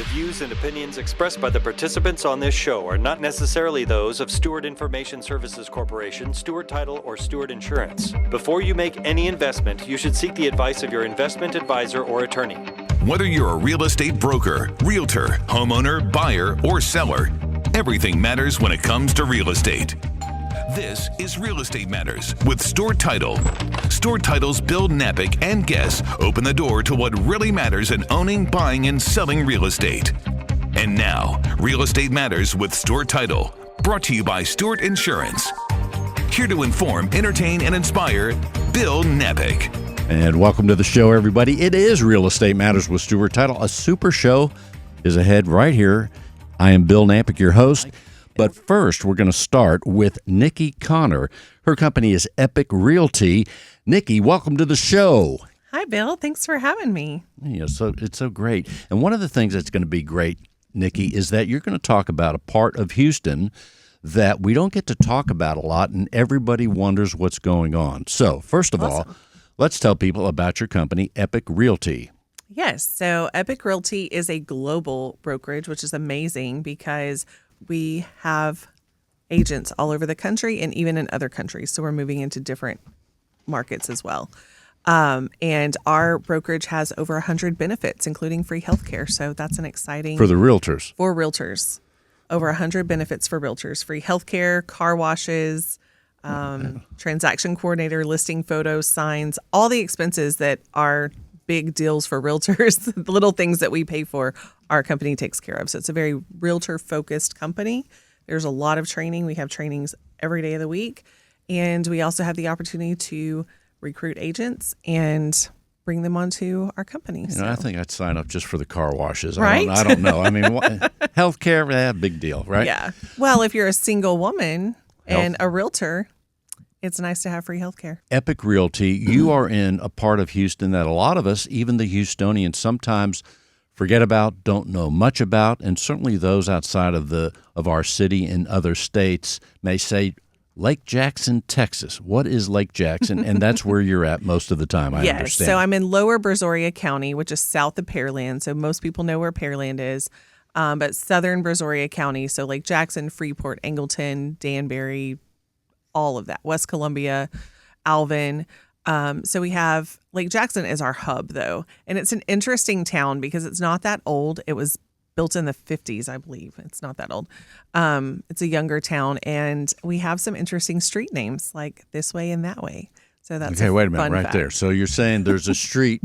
The views and opinions expressed by the participants on this show are not necessarily those of Stewart Information Services Corporation, Stewart Title, or Stewart Insurance. Before you make any investment, you should seek the advice of your investment advisor or attorney. Whether you're a real estate broker, realtor, homeowner, buyer, or seller, everything matters when it comes to real estate. This is Real Estate Matters with Stewart Title. Stewart Title's Bill Knapik and guests open the door to what really matters in owning, buying, and selling real estate. And now, Real Estate Matters with Stewart Title, brought to you by Stewart Insurance. Here to inform, entertain, and inspire, Bill Knapik. And welcome to the show, everybody. It is Real Estate Matters with Stewart Title. A super show is ahead right here. I am Bill Knapik, your host. But first, we're going to start with Nikki Connor. Her company is Epic Realty. Nikki, welcome to the show. Hi, Bill. Thanks for having me. Yeah, so it's so great. And one of the things that's going to be great, Nikki, is that you're going to talk about a part of Houston that we don't get to talk about a lot, and everybody wonders what's going on. So, first of all, let's tell people about your company, Epic Realty. Yes. So Epic Realty is a global brokerage, which is amazing because we have agents all over the country and even in other countries. So we're moving into different markets as well. And our brokerage has over 100 benefits, including free healthcare. So that's an exciting... For the realtors. For realtors. Over 100 benefits for realtors. Free healthcare, car washes, transaction coordinator, listing photos, signs, all the expenses that are big deals for realtors, the little things that we pay for, our company takes care of. So it's a very realtor-focused company. There's a lot of training. We have trainings every day of the week. And we also have the opportunity to recruit agents and bring them onto our company. You know, I think I'd sign up just for the car washes. Right? I don't know. I mean, healthcare, big deal, right? Yeah. Well, if you're a single woman and a realtor, it's nice to have free healthcare. Epic Realty, you are in a part of Houston that a lot of us, even the Houstonians, sometimes forget about, don't know much about, and certainly those outside of our city in other states may say, Lake Jackson, Texas. What is Lake Jackson? And that's where you're at most of the time, I understand. So I'm in Lower Brazoria County, which is south of Pearland. So most people know where Pearland is. But southern Brazoria County, so Lake Jackson, Freeport, Angleton, Danbury, all of that, West Columbia, Alvin. So we have Lake Jackson is our hub, though. And it's an interesting town because it's not that old. It was built in the 50s, I believe. It's not that old. It's a younger town. And we have some interesting street names like This Way and That Way. So that's okay, wait a minute, right fact. there. So you're saying there's a street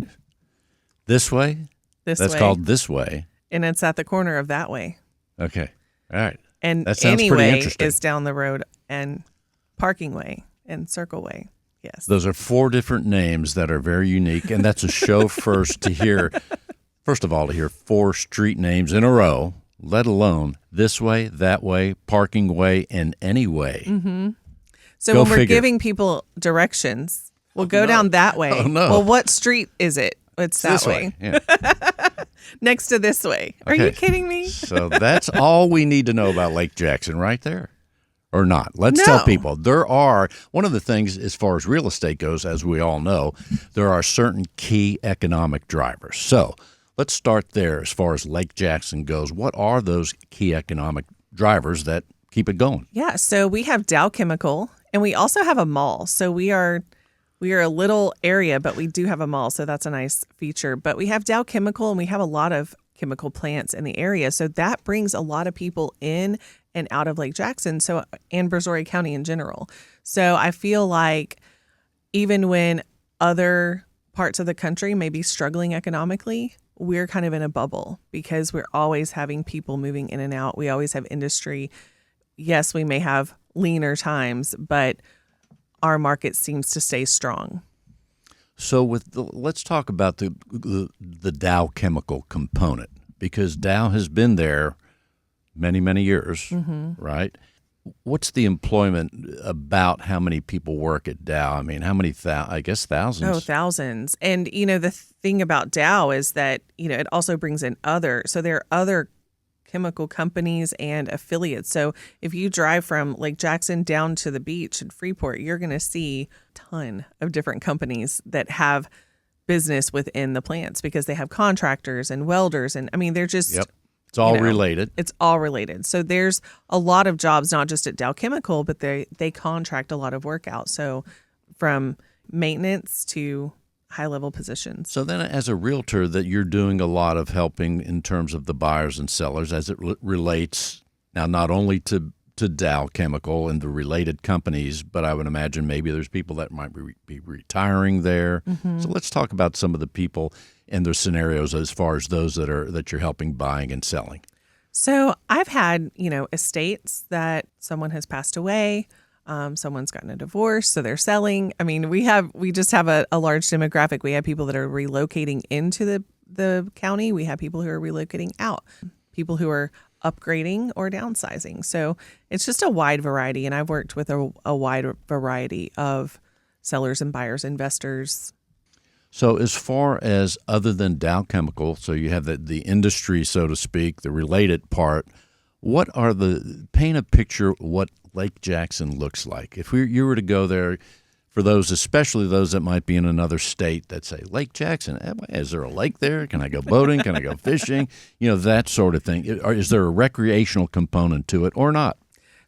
this way? That's called This Way. And it's at the corner of That Way. Okay. All right. And that sounds pretty Anyway interesting. is down the road, and Parking Way and Circle Way. Yes. Those are 4 different names that are very unique, and that's a show first to hear 4 street names in a row, let alone This Way, That Way, Parking Way, and Any Way. Mm-hmm. So Go when we're figure. giving people directions, we'll go down that way. Oh, no. Well, what street is it? It's that This way. Yeah. Next to This Way. Are Okay. you kidding me? So that's all we need to know about Lake Jackson right there. Or not. Let's tell people there are, one of the things as far as real estate goes, as we all know, there are certain key economic drivers. So let's start there as far as Lake Jackson goes. What are those key economic drivers that keep it going? Yeah. So we have Dow Chemical, and we also have a mall. So we are a little area, but we do have a mall. So that's a nice feature. But we have Dow Chemical, and we have a lot of chemical plants in the area. So that brings a lot of people in and out of Lake Jackson, and Brazoria County in general. So I feel like even when other parts of the country may be struggling economically, we're kind of in a bubble because we're always having people moving in and out. We always have industry. Yes, we may have leaner times, but our market seems to stay strong. So let's talk about the Dow Chemical component, because Dow has been there many, many years, right? What's the employment about how many people work at Dow? I mean, how many, I guess thousands? Oh, thousands. And, the thing about Dow is that, it also brings in so there are other chemical companies and affiliates. So if you drive from Lake Jackson down to the beach in Freeport, you're going to see a ton of different companies that have business within the plants because they have contractors and welders. And I mean, they're just It's all related. It's all related. So there's a lot of jobs, not just at Dow Chemical, but they contract a lot of work out. So from maintenance to high-level positions. So then as a realtor that you're doing a lot of helping in terms of the buyers and sellers as it relates now not only to Dow Chemical and the related companies, but I would imagine maybe there's people that might be retiring there. Mm-hmm. So let's talk about some of the people and their scenarios as far as those that you're helping buying and selling. So I've had, estates that someone has passed away. Someone's gotten a divorce, so they're selling. I mean, we just have a large demographic. We have people that are relocating into the county. We have people who are relocating out, people who are upgrading or downsizing. So it's just a wide variety. And I've worked with a wide variety of sellers and buyers, investors. So as far as other than Dow Chemical, so you have the industry, so to speak, the related part, paint a picture what Lake Jackson looks like. If you were to go there, for those, especially those that might be in another state that say, Lake Jackson, is there a lake there? Can I go boating? Can I go fishing? That sort of thing. Is there a recreational component to it or not?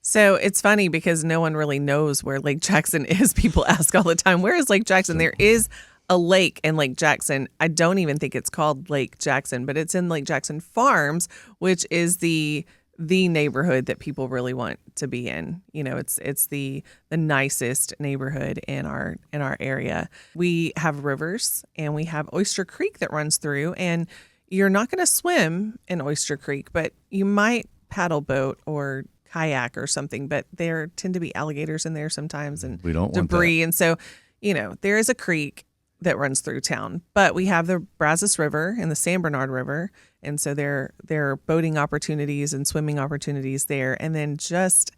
So it's funny because no one really knows where Lake Jackson is. People ask all the time, where is Lake Jackson? There is a lake in Lake Jackson. I don't even think it's called Lake Jackson, but it's in Lake Jackson Farms, which is the neighborhood that people really want to be in. It's the nicest neighborhood in our area. We have rivers and we have Oyster Creek that runs through, and you're not going to swim in Oyster Creek, but you might paddle boat or kayak or something, but there tend to be alligators in there sometimes and we don't debris. Want that. And so, there is a creek that runs through town, but we have the Brazos River and the San Bernard River. And so there are boating opportunities and swimming opportunities there. And then just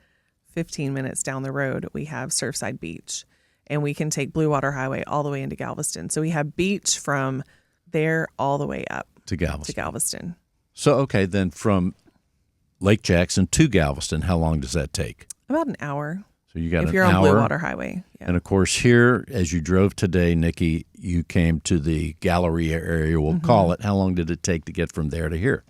15 minutes down the road, we have Surfside Beach, and we can take Blue Water Highway all the way into Galveston. So we have beach from there all the way up to Galveston. So, okay, then from Lake Jackson to Galveston, how long does that take? About an hour. So you got if you're an on hour. Blue Water Highway. Yeah. And of course, here, as you drove today, Nikki, you came to the Galleria area, we'll call it. How long did it take to get from there to here?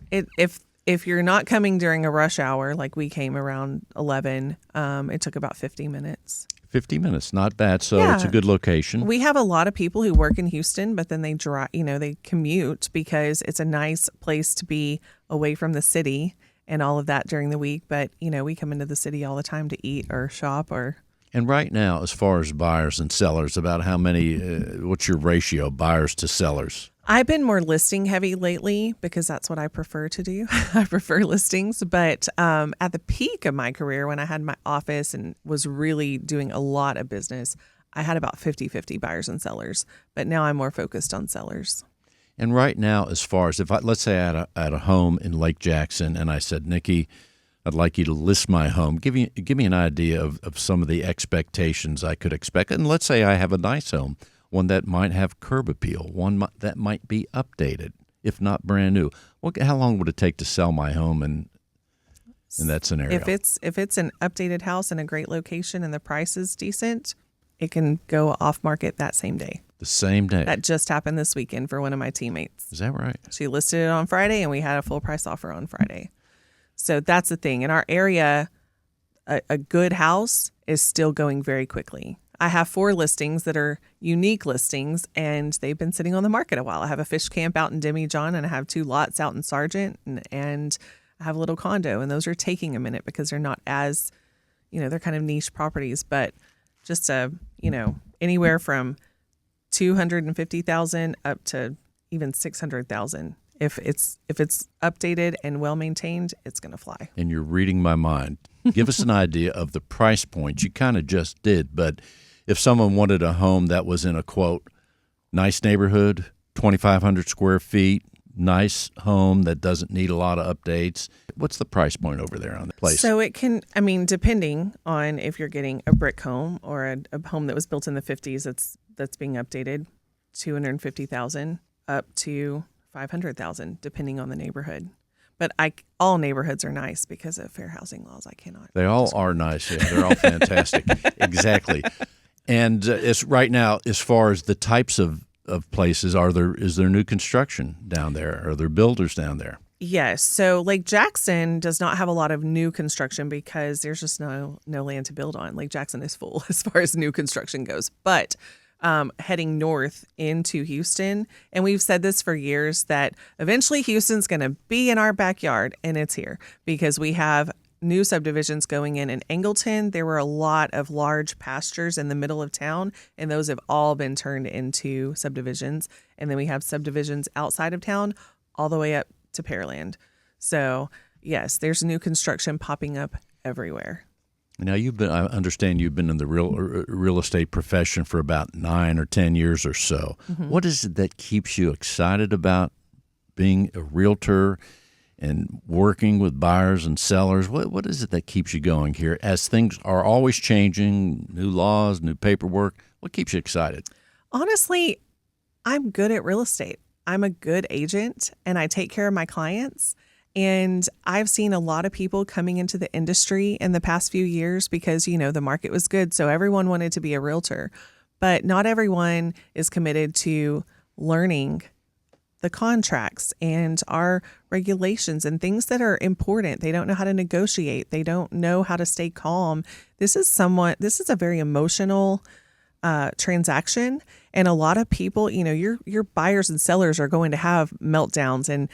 If you're not coming during a rush hour, like we came around 11, it took about 50 minutes. 50 minutes, not bad. So It's a good location. We have a lot of people who work in Houston, but then they they commute because it's a nice place to be away from the city and all of that during the week. But, we come into the city all the time to eat or shop or. And right now, as far as buyers and sellers, about how many, what's your ratio, buyers to sellers? I've been more listing heavy lately because that's what I prefer to do. I prefer listings. But at the peak of my career, when I had my office and was really doing a lot of business, I had about 50-50 buyers and sellers. But now I'm more focused on sellers. And right now, as far as let's say I had a home in Lake Jackson and I said, Nikki, I'd like you to list my home. Give me an idea of some of the expectations I could expect. And let's say I have a nice home, one that might have curb appeal, one that might be updated, if not brand new. How long would it take to sell my home in that scenario? If it's an updated house in a great location and the price is decent, it can go off market that same day. The same day? That just happened this weekend for one of my teammates. Is that right? She listed it on Friday, and we had a full price offer on Friday. So that's the thing. In our area, a good house is still going very quickly. I have 4 listings that are unique listings, and they've been sitting on the market a while. I have a fish camp out in Demijohn, and I have 2 lots out in Sargent, and I have a little condo, and those are taking a minute because they're not as, they're kind of niche properties, but just anywhere from $250,000 up to even $600,000. If it's updated and well maintained, it's going to fly. And you're reading my mind. Give us an idea of the price point. You kind of just did, but if someone wanted a home that was in a, quote, nice neighborhood, 2,500 square feet, nice home that doesn't need a lot of updates, what's the price point over there on the place? So it can, depending on if you're getting a brick home or a home that was built in the 50s that's being updated, $250,000 up to $500,000, depending on the neighborhood. But all neighborhoods are nice because of fair housing laws. I cannot. They all are nice. Yeah, they're all fantastic. Exactly. And it's right now, as far as the types of places, is there new construction down there? Are there builders down there? Yes. So Lake Jackson does not have a lot of new construction because there's just no land to build on. Lake Jackson is full as far as new construction goes. But heading north into Houston, and we've said this for years, that eventually Houston's going to be in our backyard, and it's here because we have new subdivisions going in Angleton. There were a lot of large pastures in the middle of town, and those have all been turned into subdivisions. And then we have subdivisions outside of town all the way up to Pearland. So yes, there's new construction popping up everywhere. Now I understand you've been in the real estate profession for about 9 or 10 years or so. Mm-hmm. What is it that keeps you excited about being a realtor and working with buyers and sellers? What is it that keeps you going here as things are always changing, new laws, new paperwork? What keeps you excited? Honestly, I'm good at real estate. I'm a good agent and I take care of my clients. And I've seen a lot of people coming into the industry in the past few years because, the market was good. So everyone wanted to be a realtor, but not everyone is committed to learning the contracts and our regulations and things that are important. They don't know how to negotiate. They don't know how to stay calm. This is a very emotional transaction. And a lot of people, your buyers and sellers are going to have meltdowns. And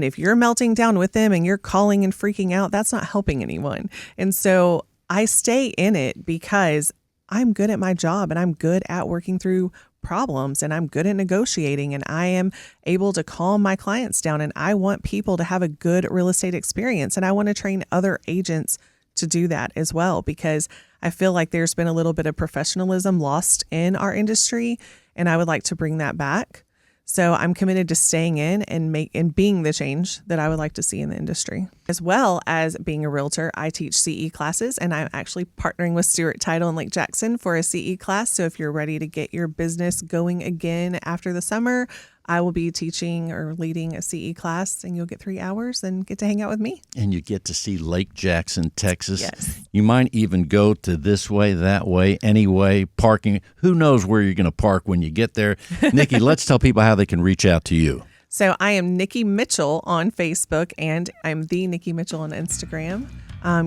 if you're melting down with them and you're calling and freaking out, that's not helping anyone. And so I stay in it because I'm good at my job and I'm good at working through problems and I'm good at negotiating and I am able to calm my clients down. And I want people to have a good real estate experience. And I want to train other agents to do that as well, because I feel like there's been a little bit of professionalism lost in our industry. And I would like to bring that back. So I'm committed to staying in and being the change that I would like to see in the industry. As well as being a realtor, I teach CE classes, and I'm actually partnering with Stewart Title in Lake Jackson for a CE class. So if you're ready to get your business going again after the summer, I will be teaching or leading a CE class, and you'll get 3 hours and get to hang out with me. And you get to see Lake Jackson, Texas. Yes. You might even go to this way, that way, anyway, parking. Who knows where you're going to park when you get there? Nikki, let's tell people how they can reach out to you. So I am Nikki Mitchell on Facebook, and I'm the Nikki Mitchell on Instagram.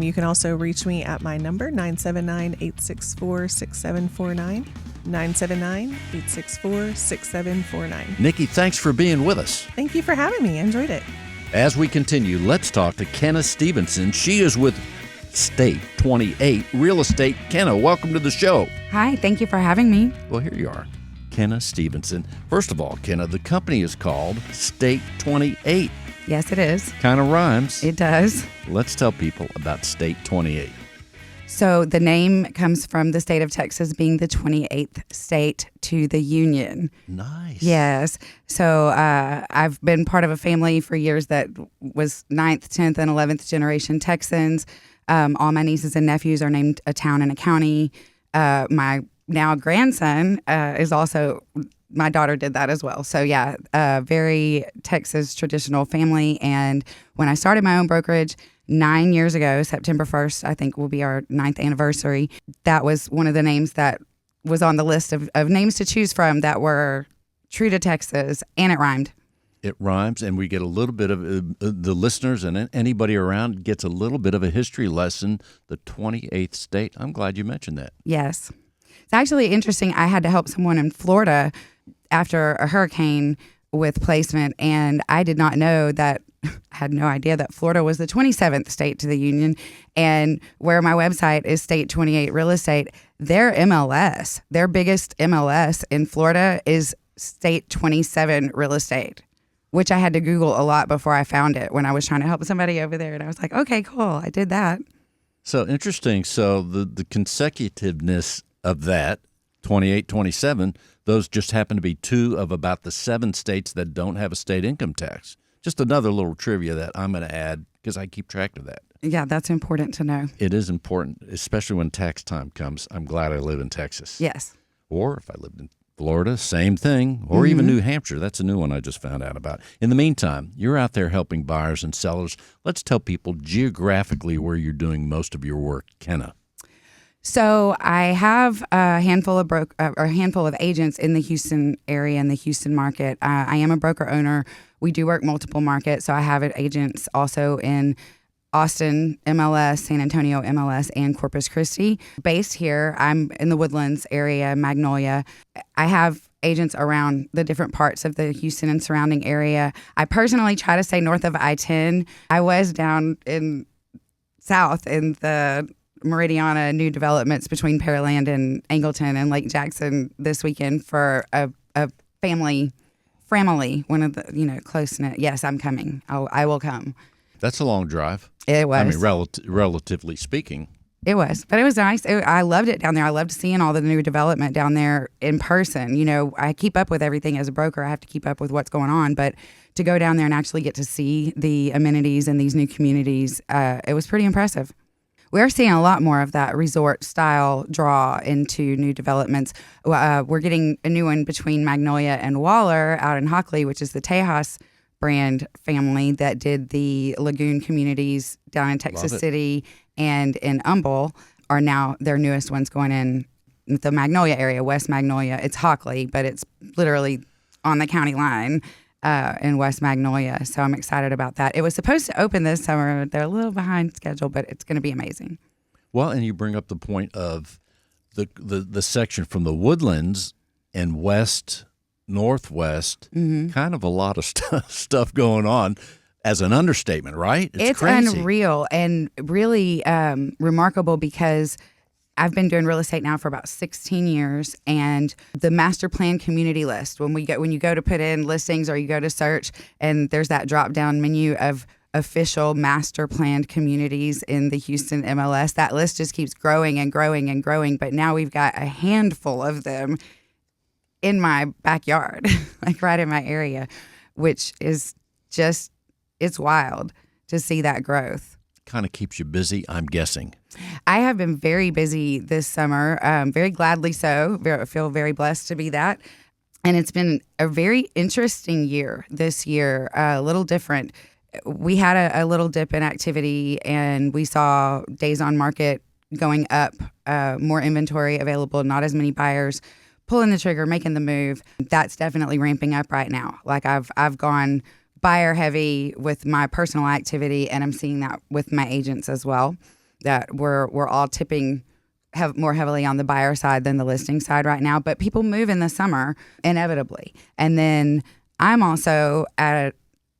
You can also reach me at my number, 979-864-6749. 979-864-6749. Nikki, thanks for being with us. Thank you for having me. I enjoyed it. As we continue, let's talk to Kenna Stevenson. She is with State 28 Real Estate. Kenna, welcome to the show. Hi, thank you for having me. Well, here you are, Kenna Stevenson. First of all, Kenna, the company is called State 28. Yes, it is. Kind of rhymes. It does. Let's tell people about State 28. So the name comes from the state of Texas being the 28th state to the union. Nice. Yes. So I've been part of a family for years that was 9th, 10th, and 11th generation Texans. All my nieces and nephews are named a town and a county. My now grandson is also, my daughter did that as well. So yeah, very Texas traditional family. And when I started my own brokerage 9 years ago, September 1st, I think will be our 9th anniversary. That was one of the names that was on the list of names to choose from that were true to Texas, and it rhymed. It rhymes, and we get a little bit of the listeners and anybody around gets a little bit of a history lesson. The 28th state. I'm glad you mentioned that. Yes. It's actually interesting. I had to help someone in Florida after a hurricane with placement, and I did not know that. I had no idea that Florida was the 27th state to the union. And where my website is State 28 Real Estate, their MLS, their biggest MLS in Florida is State 27 Real Estate, which I had to Google a lot before I found it when I was trying to help somebody over there. And I was like, okay, cool. I did that. So interesting. So the consecutiveness of that, 28, 27, those just happen to be 2 of about the 7 states that don't have a state income tax. Just another little trivia that I'm going to add because I keep track of that. Yeah, that's important to know. It is important, especially when tax time comes. I'm glad I live in Texas. Yes. Or if I lived in Florida, same thing. Or even New Hampshire. That's a new one I just found out about. In the meantime, you're out there helping buyers and sellers. Let's tell people geographically where you're doing most of your work. Kenna. So I have a handful of agents in the Houston area and the Houston market. I am a broker owner. We do work multiple markets, so I have agents also in Austin MLS, San Antonio MLS, and Corpus Christi. Based here, I'm in the Woodlands area, Magnolia. I have agents around the different parts of the Houston and surrounding area. I personally try to stay north of I-10. I was down in south in the Meridiana new developments between Pearland and Angleton and Lake Jackson this weekend for a family, one of the, close-knit. Yes, I'm coming. I will come. That's a long drive. It was. I mean, relatively speaking. It was, but it was nice. I loved it down there. I loved seeing all the new development down there in person. I keep up with everything as a broker. I have to keep up with what's going on, but to go down there and actually get to see the amenities in these new communities, it was pretty impressive. We're seeing a lot more of that resort style draw into new developments. We're getting a new one between Magnolia and Waller out in Hockley, which is the Tejas brand family that did the lagoon communities down in Texas City and in Humble are now their newest ones going in the Magnolia area, West Magnolia. It's Hockley, but it's literally on the county line in West Magnolia. So I'm excited about that. It was supposed to open this summer. They're a little behind schedule, but it's going to be amazing. Well, and you bring up the point of the section from the Woodlands and west northwest, kind of a lot of stuff going on as an understatement, right? It's crazy. Unreal and really remarkable because I've been doing real estate now for about 16 years, and the master plan community list, when you go to put in listings or you go to search, and there's that drop down menu of official master planned communities in the Houston MLS, that list just keeps growing and growing and growing. But now we've got a handful of them in my backyard, like right in my area, which is just, it's wild to see that growth. Kind of keeps you busy, I'm guessing. I have been very busy this summer, very gladly so. I feel very blessed to be that. And it's been a very interesting year this year, a little different. We had a little dip in activity, and we saw days on market going up, more inventory available, not as many buyers pulling the trigger, making the move. That's definitely ramping up right now. Like I've gone buyer heavy with my personal activity, and I'm seeing that with my agents as well, that we're all tipping more heavily on the buyer side than the listing side right now. But people move in the summer inevitably. And then I'm also at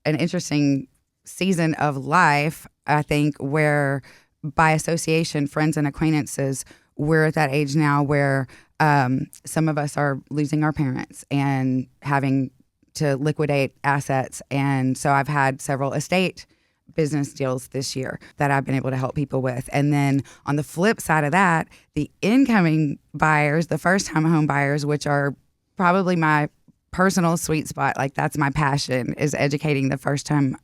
an interesting season of life, I think, where by association, friends and acquaintances, we're at that age now where some of us are losing our parents and having to liquidate assets. And so I've had several estate business deals this year that I've been able to help people with. And then on the flip side of that, the incoming buyers, the first-time home buyers, which are probably my personal sweet spot, like that's my passion, is educating the first-time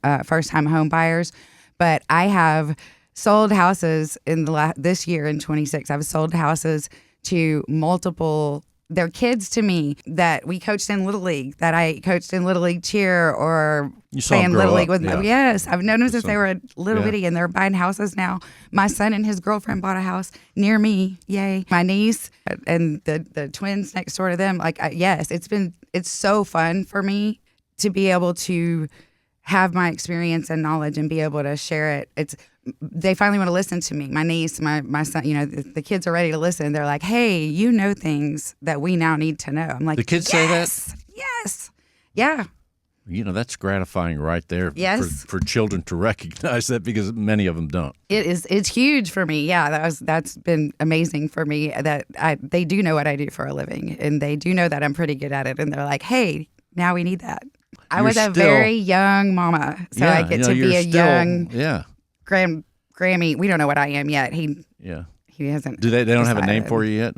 home buyers. But I have sold houses in this year in 26. I've sold houses to multiple. They're kids to me that we coached in Little League, that I coached in Little League cheer or playing Little League with. Yeah. Yes, I've known them since they were little bitty, and they're buying houses now. My son and his girlfriend bought a house near me. Yay! My niece and the twins next door to them. Like yes, it's so fun for me to be able to have my experience and knowledge and be able to share it. They finally want to listen to me. My niece, my son, the kids are ready to listen. They're like, hey, you know things that we now need to know. I'm like, the kids say that? Yes. Yeah. That's gratifying right there. Yes. For children to recognize that, because many of them don't. It's huge for me. Yeah, that's been amazing for me that they do know what I do for a living, and they do know that I'm pretty good at it. And they're like, hey, now we need that. I was a very young mama, so I get to be a young Grammy. We don't know what I am yet. He hasn't. Do they don't have a name for you yet?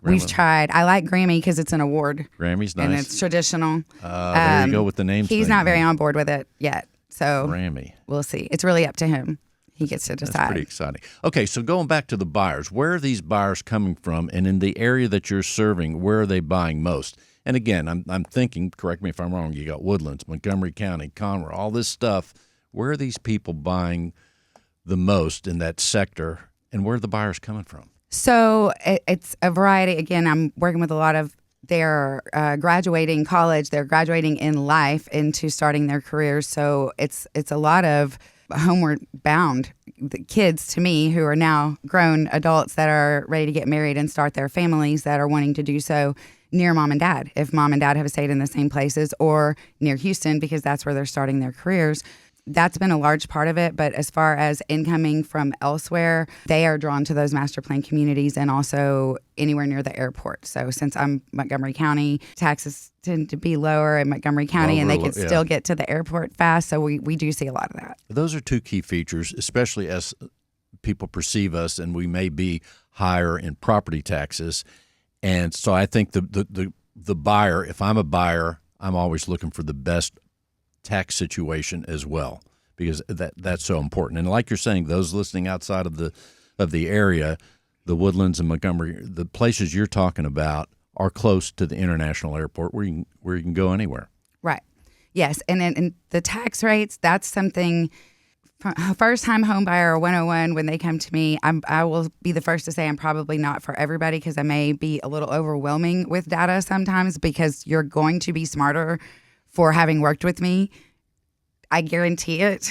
We've tried. I like Grammy because it's an award. Grammy's nice. And it's traditional. There you go with the names. He's not very on board with it yet. So Grammy. We'll see. It's really up to him. He gets to decide. That's pretty exciting. Okay, so going back to the buyers, where are these buyers coming from? And in the area that you're serving, where are they buying most? And again, I'm thinking, correct me if I'm wrong, you got Woodlands, Montgomery County, Conroe, all this stuff. Where are these people buying the most in that sector, and where are the buyers coming from? So it's a variety. Again, I'm working with a lot of they're graduating college, they're graduating in life into starting their careers. So it's a lot of homeward bound the kids to me who are now grown adults that are ready to get married and start their families that are wanting to do so near mom and dad, if mom and dad have stayed in the same places, or near Houston because that's where they're starting their careers. That's been a large part of it. But as far as incoming from elsewhere, they are drawn to those master plan communities and also anywhere near the airport. So since I'm Montgomery County, taxes tend to be lower in Montgomery County and they can still get to the airport fast. So we do see a lot of that. Those are two key features, especially as people perceive us and we may be higher in property taxes. And so I think the buyer, if I'm a buyer, I'm always looking for the best tax situation as well, because that's so important. And like you're saying, those listening outside of the area, the Woodlands and Montgomery, the places you're talking about are close to the international airport where you can go anywhere. Right. Yes. And then the tax rates, that's something first-time home buyer 101, when they come to me, I will be the first to say I'm probably not for everybody because I may be a little overwhelming with data sometimes because you're going to be smarter for having worked with me. I guarantee it,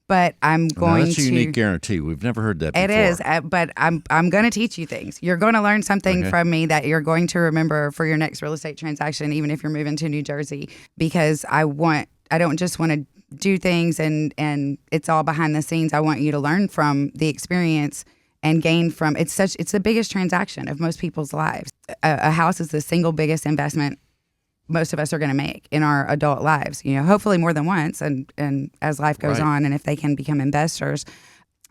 but I'm going to. That's a unique guarantee. We've never heard that before. It is, but I'm going to teach you things. You're going to learn something from me that you're going to remember for your next real estate transaction, even if you're moving to New Jersey, because I don't just want to do things and it's all behind the scenes. I want you to learn from the experience and gain from it's the biggest transaction of most people's lives. A house is the single biggest investment most of us are going to make in our adult lives, hopefully more than once. And as life goes on, and if they can become investors,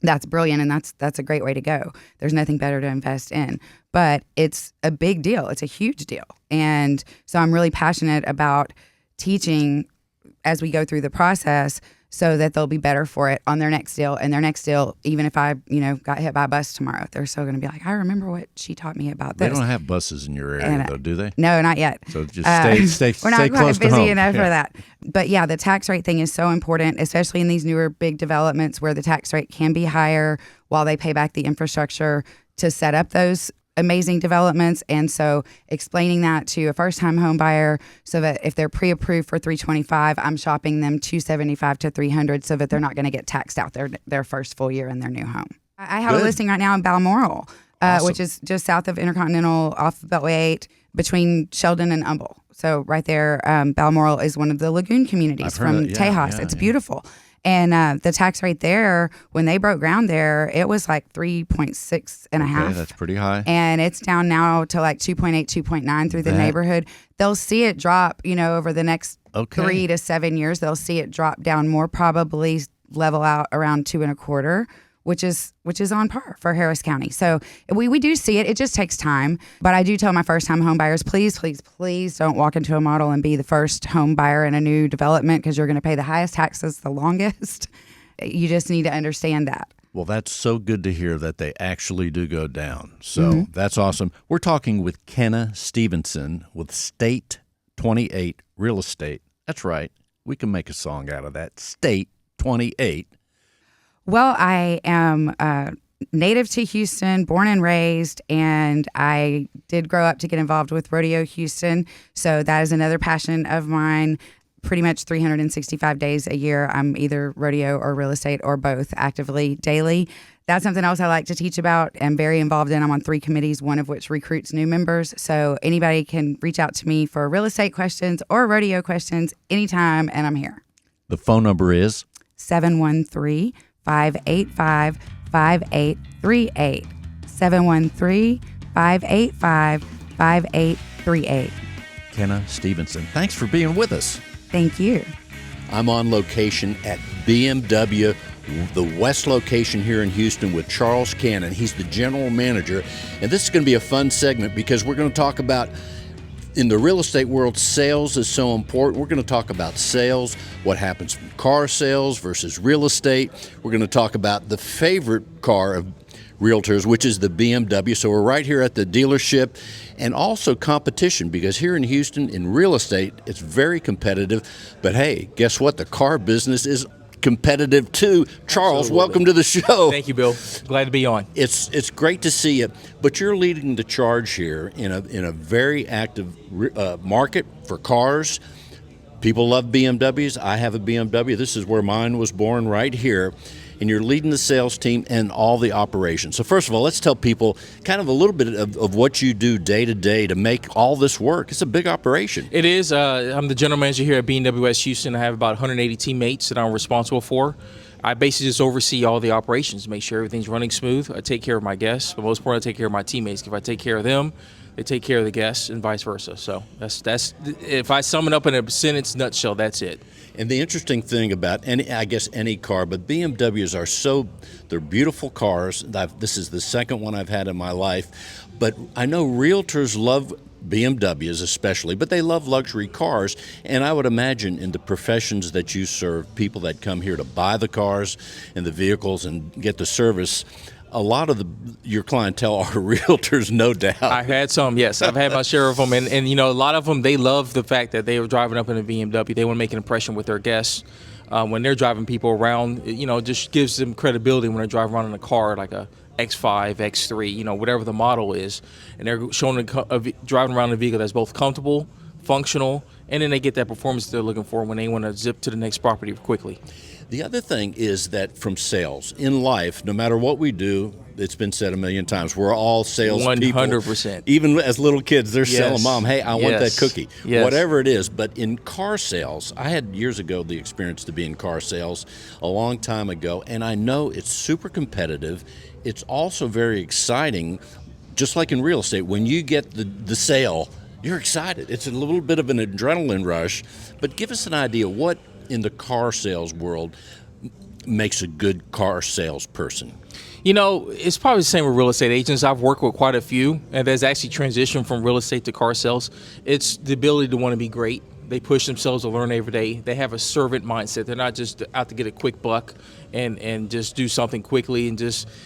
that's brilliant. And that's a great way to go. There's nothing better to invest in, but it's a big deal. It's a huge deal. And so I'm really passionate about teaching as we go through the process so that they'll be better for it on their next deal. And their next deal, even if I, got hit by a bus tomorrow, they're still going to be like, I remember what she taught me about this. They don't have buses in your area, though, do they? No, not yet. So just stay close to home. We're not quite busy enough for that. But yeah, the tax rate thing is so important, especially in these newer big developments where the tax rate can be higher while they pay back the infrastructure to set up those amazing developments. And so explaining that to a first-time home buyer so that if they're pre-approved for 325, I'm shopping them 275 to 300 so that they're not going to get taxed out their first full year in their new home. I have a listing right now in Balmoral, which is just south of Intercontinental off of Beltway 8 between Sheldon and Humble. So right there, Balmoral is one of the lagoon communities from Tejas. It's beautiful. And the tax rate there, when they broke ground there, it was like 3.6 and a half. Okay, that's pretty high. And it's down now to like 2.8, 2.9 through the neighborhood. They'll see it drop, over the next 3 to 7 years. They'll see it drop down more, probably level out around 2.25, which is on par for Harris County. So we do see it. It just takes time. But I do tell my first-time home buyers, please, please, please don't walk into a model and be the first home buyer in a new development because you're going to pay the highest taxes the longest. You just need to understand that. Well, that's so good to hear that they actually do go down. So that's awesome. We're talking with Kenna Stevenson with State 28 Real Estate. That's right. We can make a song out of that. State 28. Well, I am native to Houston, born and raised, and I did grow up to get involved with Rodeo Houston. So that is another passion of mine. Pretty much 365 days a year, I'm either rodeo or real estate or both actively daily. That's something else I like to teach about and very involved in. I'm on 3 committees, one of which recruits new members. So anybody can reach out to me for real estate questions or rodeo questions anytime, and I'm here. The phone number is 713-585-5838. 713-585-5838. Kenna Stevenson. Thanks for being with us. Thank you. I'm on location at BMW, the West location here in Houston with Charles Cannon. He's the general manager. And this is going to be a fun segment because we're going to talk about, in the real estate world, sales is so important. We're going to talk about sales, what happens from car sales versus real estate. We're going to talk about the favorite car of Realtors, which is the BMW. So we're right here at the dealership, and also competition, because here in Houston in real estate, it's very competitive. But hey, guess what? The car business is competitive too. Charles, Absolutely. welcome to the show. Thank you, Bill. Glad to be on. It's great to see you, but you're leading the charge here in a very active market for cars. People love BMWs. I have a BMW. This is where mine was born, right here. And you're leading the sales team and all the operations. So first of all, let's tell people kind of a little bit of what you do day to day to make all this work. It's a big operation. It is. I'm the general manager here at BMW Houston. I have about 180 teammates that I'm responsible for. I basically just oversee all the operations, make sure everything's running smooth. I take care of my guests, but most important, I take care of my teammates. If I take care of them, they take care of the guests, and vice versa. So that's if I sum it up in a sentence nutshell, that's it. And the interesting thing about any car, but BMWs they're beautiful cars. This is the second one I've had in my life. But I know realtors love BMWs especially, but they love luxury cars. And I would imagine in the professions that you serve, people that come here to buy the cars and the vehicles and get the service, a lot of your clientele are realtors, no doubt. I've had some, yes. I've had my share of them. And a lot of them, they love the fact that they were driving up in a BMW. They want to make an impression with their guests. When they're driving people around, it just gives them credibility when they're driving around in a car like a X5, X3, whatever the model is. And they're showing driving around a vehicle that's both comfortable, functional, and then they get that performance they're looking for when they want to zip to the next property quickly. The other thing is that from sales, in life, no matter what we do, it's been said a million times, we're all sales people. 100%. Even as little kids, they're selling Yes. mom, hey, I want that Yes. cookie. Yes. Whatever it is. But in car sales, I had years ago the experience to be in car sales a long time ago, and I know it's super competitive. It's also very exciting, just like in real estate. When you get the sale, you're excited. It's a little bit of an adrenaline rush. But give us an idea, what in the car sales world makes a good car salesperson? It's probably the same with real estate agents. I've worked with quite a few, and there's actually transitioned from real estate to car sales. It's the ability to want to be great. They push themselves to learn every day. They have a servant mindset. They're not just out to get a quick buck and just do something quickly. And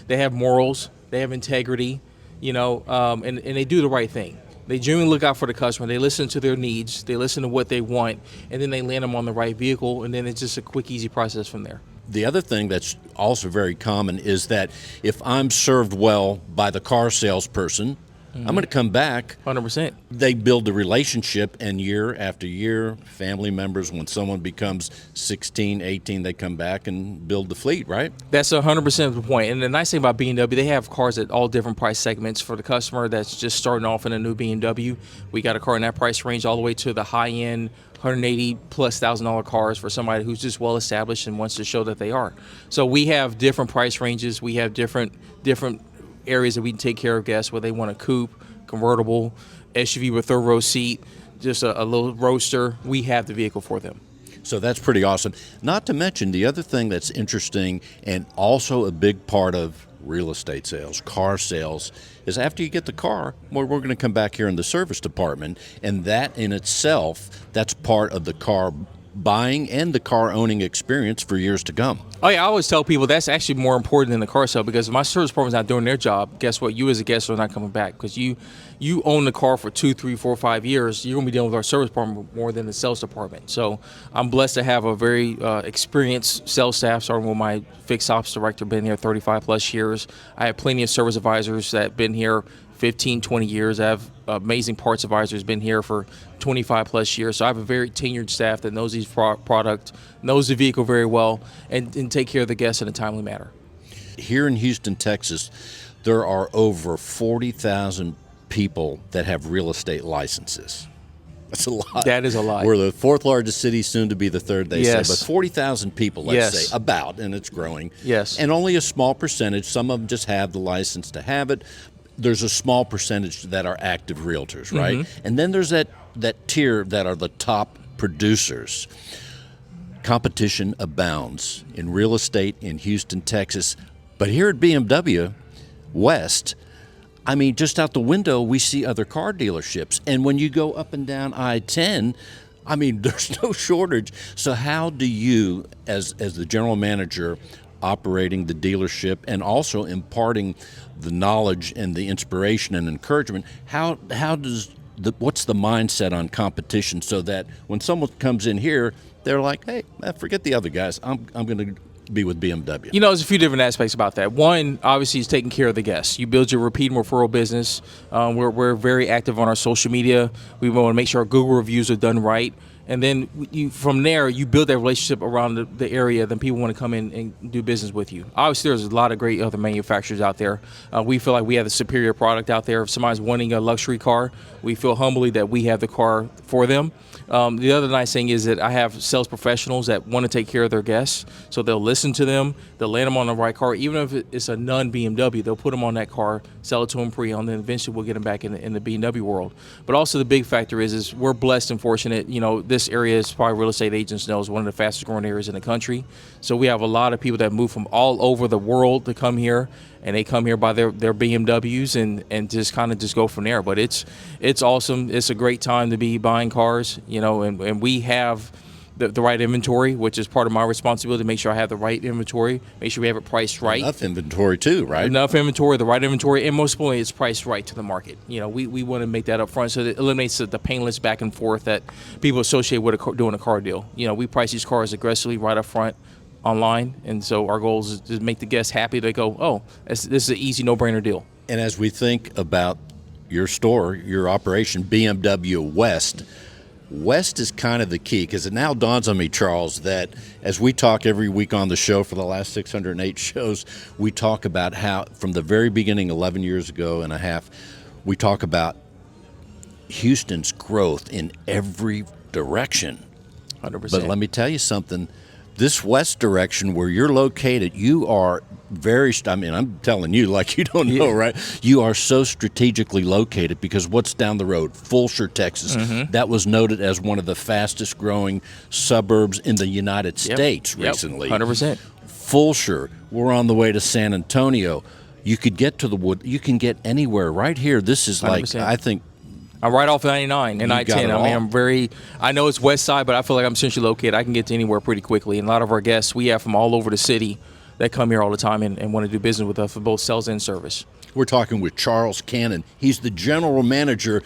they have morals. They have integrity, and they do the right thing. They genuinely look out for the customer. They listen to their needs. They listen to what they want, and then they land them on the right vehicle, and then it's just a quick, easy process from there. The other thing that's also very common is that if I'm served well by the car salesperson, I'm going to come back. 100%. They build the relationship, and year after year, family members, when someone becomes 16, 18, they come back and build the fleet, right? That's 100% the point. And the nice thing about BMW, they have cars at all different price segments for the customer that's just starting off in a new BMW. We got a car in that price range all the way to the high-end $180,000+ cars for somebody who's just well established and wants to show that they are. So we have different price ranges. We have different areas that we can take care of guests, where they want a coupe, convertible, SUV with third row seat, just a little roadster. We have the vehicle for them. So that's pretty awesome. Not to mention the other thing that's interesting and also a big part of real estate sales, car sales, is after you get the car, we're going to come back here in the service department, and that in itself, that's part of the car buying and the car owning experience for years to come. Oh yeah, I always tell people that's actually more important than the car sale, because if my service department's not doing their job, guess what? You as a guest are not coming back, because you own the car for 2, 3, 4, 5 years. You're going to be dealing with our service department more than the sales department. So I'm blessed to have a very experienced sales staff, starting with my fixed ops director, been here 35 plus years. I have plenty of service advisors that have been here 15, 20 years. I have amazing parts advisors been here for 25 plus years. So I have a very tenured staff that knows these product, knows the vehicle very well, and take care of the guests in a timely manner. Here in Houston, Texas, there are over 40,000 people that have real estate licenses. That's a lot. That is a lot. We're the fourth largest city, soon to be the third, they Yes. say. But 40,000 people, let's say, about, and it's growing. Yes. And only a small percentage, some of them just have the license to have it. There's a small percentage that are active realtors, right? Mm-hmm. And then there's that tier that are the top producers. Competition abounds in real estate in Houston, Texas. But here at BMW West, I mean, just out the window, we see other car dealerships. And when you go up and down I-10, I mean, there's no shortage. So how do you, as the general manager, operating the dealership and also imparting the knowledge and the inspiration and encouragement, what's the mindset on competition, so that when someone comes in here, they're like, hey, forget the other guys. I'm going to be with BMW. You know, there's a few different aspects about that. One, obviously, is taking care of the guests. You build your repeat and referral business. We're very active on our social media. We want to make sure our Google reviews are done right. And then from there, you build that relationship around the area. Then people want to come in and do business with you. Obviously, there's a lot of great other manufacturers out there. We feel like we have the superior product out there. If somebody's wanting a luxury car, we feel humbly that we have the car for them. The other nice thing is that I have sales professionals that want to take care of their guests. So they'll listen to them. They'll land them on the right car. Even if it's a non-BMW, they'll put them on that car, sell it to them pre-owned, and then eventually we'll get them back in the BMW world. But also the big factor is we're blessed and fortunate. You know, this area is probably real estate agents know is one of the fastest growing areas in the country. So we have a lot of people that move from all over the world to come here. And they come here by their BMWs and just kind of just go from there. But it's awesome. It's a great time to be buying cars, you know, and we have the right inventory, which is part of my responsibility to make sure I have the right inventory, make sure we have it priced right. Enough inventory too, right? Enough inventory, the right inventory, and most importantly, it's priced right to the market. You know, we want to make that up front so that it eliminates the painless back and forth that people associate with doing a car deal. You know, we price these cars aggressively right up front online, and so our goal is to make the guests happy. They go, oh, this is an easy, no-brainer deal. And as we think about your store, your operation, BMW West is kind of the key, because it now dawns on me, Charles, that as we talk every week on the show for the last 608 shows, we talk about how from the very beginning, 11 years ago and a half, we talk about Houston's growth in every direction. 100%. But let me tell you something. This west direction where you're located, you are I'm telling you like you don't know, right? You are so strategically located because what's down the road? Fulshear, Texas. Mm-hmm. That was noted as one of the fastest growing suburbs in the United States recently. 100%. Fulshear, we're on the way to San Antonio. You could get to the wood. You can get anywhere right here. This is like, 100%. I think, I'm right off 99 and I-10. I know it's west side, but I feel like I'm centrally located. I can get to anywhere pretty quickly. And a lot of our guests, we have from all over the city that come here all the time and want to do business with us for both sales and service. We're talking with Charles Cannon. He's the general manager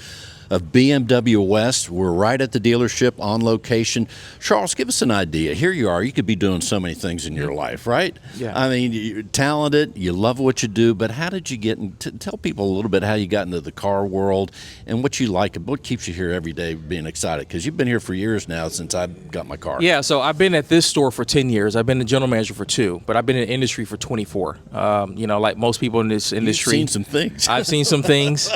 of BMW West. We're right at the dealership on location. Charles, give us an idea. Here you are. You could be doing so many things in your life, right? Yeah. I mean, you're talented. You love what you do. But how did you get tell people a little bit how you got into the car world and what you like and what keeps you here every day being excited? Because you've been here for years now since I got my car. Yeah, so I've been at this store for 10 years. I've been the general manager for 2, but I've been in the industry for 24. You know, like most people in this industry. You've seen some things. I've seen some things.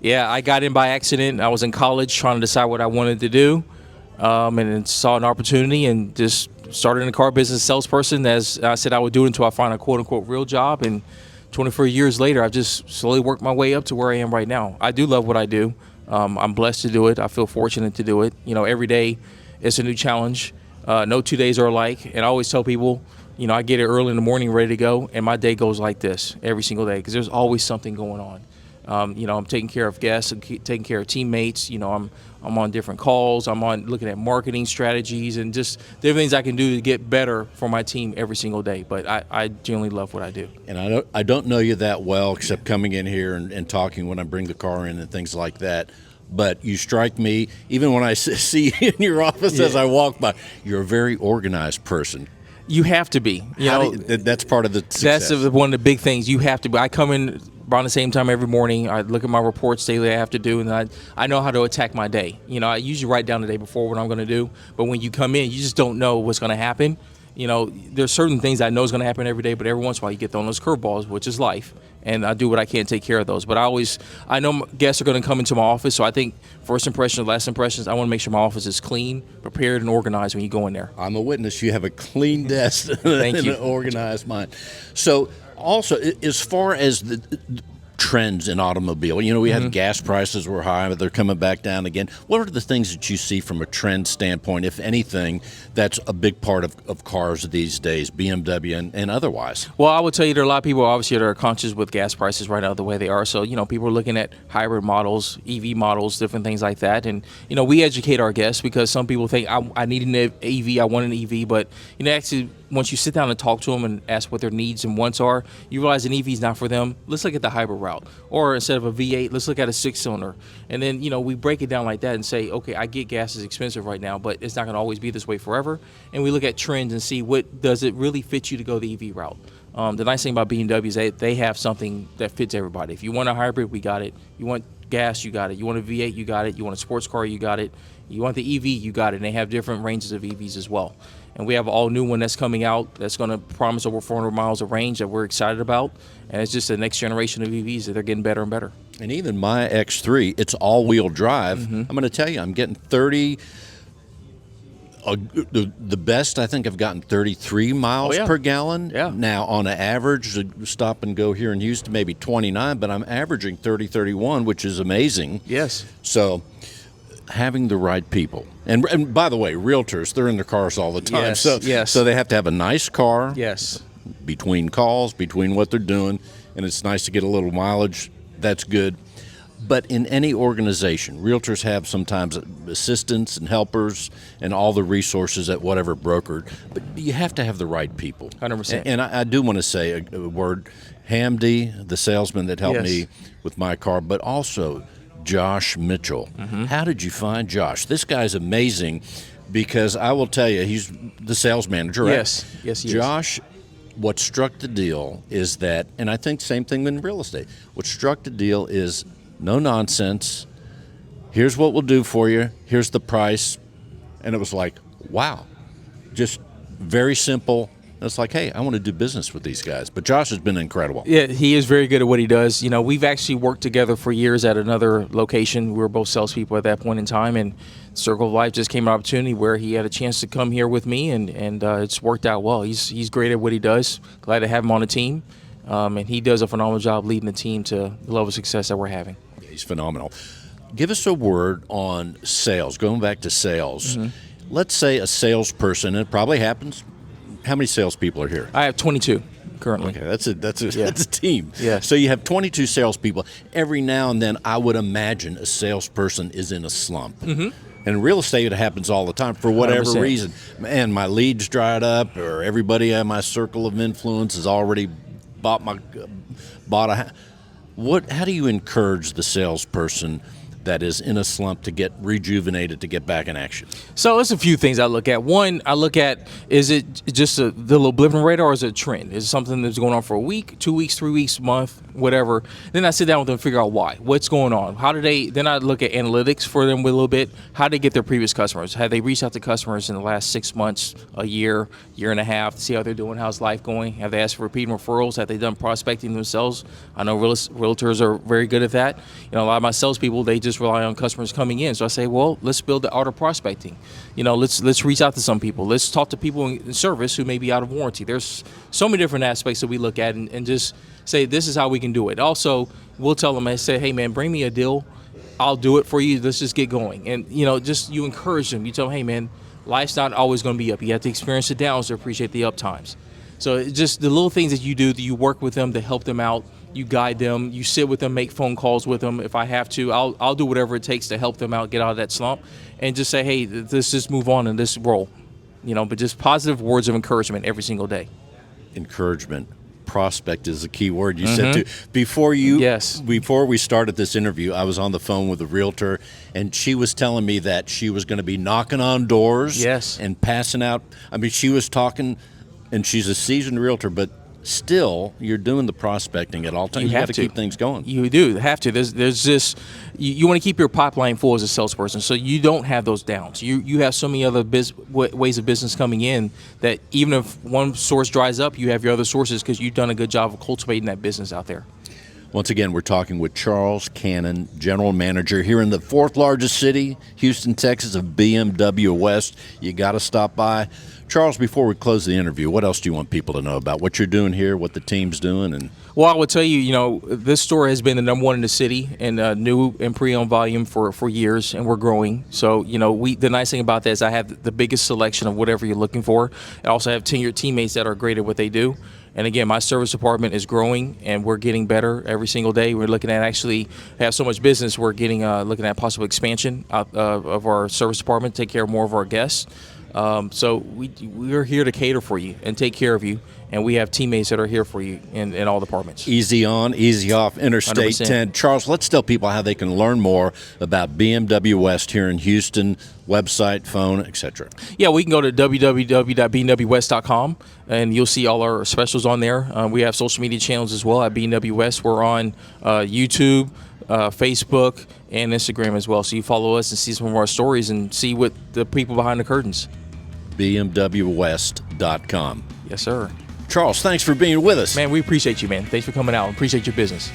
Yeah, I got in by accident. I was in college trying to decide what I wanted to do, and then saw an opportunity and just started in the car business salesperson. As I said, I would do it until I find a quote-unquote real job. And 24 years later, I've just slowly worked my way up to where I am right now. I do love what I do. I'm blessed to do it. I feel fortunate to do it. You know, every day it's a new challenge. No 2 days are alike. And I always tell people, you know, I get it early in the morning ready to go, and my day goes like this every single day because there's always something going on. You know, I'm taking care of guests, I'm taking care of teammates. You know, I'm on different calls. I'm on looking at marketing strategies and just different things I can do to get better for my team every single day. But I genuinely love what I do. And I don't know you that well except coming in here and talking when I bring the car in and things like that. But you strike me, even when I see you in your office as I walk by, you're a very organized person. You have to be. You know, that's part of the success. That's one of the big things. You have to be. I come in around the same time every morning. I look at my reports daily I have to do, and I know how to attack my day. You know, I usually write down the day before what I'm going to do, but when you come in, you just don't know what's going to happen. You know, there's certain things I know is going to happen every day, but every once in a while you get thrown those curveballs, which is life, and I do what I can to take care of those. But I know guests are going to come into my office, so I think first impressions, last impressions, I want to make sure my office is clean, prepared, and organized when you go in there. I'm a witness. You have a clean desk Thank and you. an organized mind. So also, as far as the trends in automobile, you know, we had gas prices were high, but they're coming back down again. What are the things that you see from a trend standpoint, if anything, that's a big part of cars these days, BMW and otherwise? Well, I would tell you there are a lot of people obviously that are conscious with gas prices right now the way they are. So, you know, people are looking at hybrid models, EV models, different things like that. And, you know, we educate our guests because some people think I need an EV, I want an EV. But, you know, actually, once you sit down and talk to them and ask what their needs and wants are, you realize an EV is not for them. Let's look at the hybrid route. route. Or instead of a V8, let's look at a 6-cylinder. And then, we break it down like that and say, okay, I get gas is expensive right now, but it's not going to always be this way forever. And we look at trends and see what does it really fit you to go the EV route. The nice thing about BMW is they have something that fits everybody. If you want a hybrid, we got it. You want gas, you got it. You want a V8, you got it. You want a sports car, you got it. You want the EV, you got it. And they have different ranges of EVs as well. And we have an all new one that's coming out that's going to promise over 400 miles of range that we're excited about. And it's just the next generation of EVs that they're getting better and better. And even my X3, it's all-wheel drive. I'm going to tell you, I'm getting 30. The best I think I've gotten 33 miles per gallon. Yeah. Now on an average, stop and go here in Houston, maybe 29, but I'm averaging 30, 31, which is amazing. Yes. So having the right people. And by the way, realtors, they're in their cars all the time. Yes, So they have to have a nice car. Yes. Between calls, between what they're doing, and it's nice to get a little mileage. That's good. But in any organization, realtors have sometimes assistants and helpers and all the resources at whatever broker. But you have to have the right people. 100%. And I do want to say a word. Hamdi, the salesman that helped me with my car, but also Josh Mitchell. How did you find Josh? This guy's amazing because I will tell you, he's the sales manager, right? Yes, he is. Josh, what struck the deal is that, and I think same thing in real estate, what struck the deal is no nonsense. Here's what we'll do for you. Here's the price. And it was like, wow, just very simple. It's like, hey, I want to do business with these guys. But Josh has been incredible. Yeah, he is very good at what he does. We've actually worked together for years at another location. We were both salespeople at that point in time, and Circle of Life just came an opportunity where he had a chance to come here with me, and it's worked out well. He's great at what he does. Glad to have him on the team, and he does a phenomenal job leading the team to the level of success that we're having. He's phenomenal. Give us a word on sales, going back to sales. Let's say a salesperson, and it probably happens. How many salespeople are here? I have 22 currently. Okay, that's a team. Yeah. So you have 22 salespeople. Every now and then, I would imagine a salesperson is in a slump. And real estate, it happens all the time for whatever 100%. reason. Man, my leads dried up, or everybody in my circle of influence has already bought a. How do you encourage the salesperson that is in a slump to get rejuvenated, to get back in action? So there's a few things I look at. One, I look at, is it just the little blip in the radar, or is it a trend? Is it something that's going on for a week, 2 weeks, 3 weeks, month, whatever? Then I sit down with them and figure out why. What's going on? Then I look at analytics for them with a little bit. How did they get their previous customers? Have they reached out to customers in the last 6 months, a year and a half, to see how they're doing, how's life going? Have they asked for repeat referrals? Have they done prospecting themselves? I know realtors are very good at that. A lot of my salespeople, they just rely on customers coming in. So I say, well, let's build the outer prospecting. Let's reach out to some people. Let's talk to people in service who may be out of warranty. There's so many different aspects that we look at and just say, this is how we can do it. Also, we'll tell them, I say, hey man, bring me a deal. I'll do it for you. Let's just get going. And just you encourage them. You tell them, hey man, life's not always going to be up. You have to experience the downs to appreciate the up times. So it's just the little things that you do, that you work with them to help them out. You guide them, you sit with them, make phone calls with them. If I have to, I'll do whatever it takes to help them out, get out of that slump, and just say, hey, let's just move on in this role. But just positive words of encouragement every single day. Encouragement. Prospect is a key word you said too. Before we started this interview, I was on the phone with a realtor, and she was telling me that she was going to be knocking on doors and passing out. I mean, she was talking, and she's a seasoned realtor, but still, you're doing the prospecting at all times. You have to keep things going. You do have to. There's this. You want to keep your pipeline full as a salesperson, so you don't have those downs. You have so many other ways of business coming in that even if one source dries up, you have your other sources because you've done a good job of cultivating that business out there. Once again, we're talking with Charles Cannon, General Manager here in the fourth largest city, Houston, Texas, of BMW West. You got to stop by. Charles, before we close the interview, what else do you want people to know about what you're doing here, what the team's doing? Well, I would tell you, this store has been the number one in the city and new and pre-owned volume for years, and we're growing. So, the nice thing about that is I have the biggest selection of whatever you're looking for. I also have tenured teammates that are great at what they do. And again, my service department is growing, and we're getting better every single day. We're looking at actually have so much business. We're looking at possible expansion of our service department, take care of more of our guests. So we're here to cater for you and take care of you, and we have teammates that are here for you in all departments. Easy on, easy off, Interstate 100%. 10. Charles, let's tell people how they can learn more about BMW West here in Houston, website, phone, etc. Yeah, we can go to www.bmwwest.com, and you'll see all our specials on there. We have social media channels as well at BMW West. We're on YouTube, Facebook, and Instagram as well. So you follow us and see some of our stories and see what the people behind the curtains. BMWWest.com. Yes, sir. Charles, thanks for being with us. Man, we appreciate you, man. Thanks for coming out. Appreciate your business.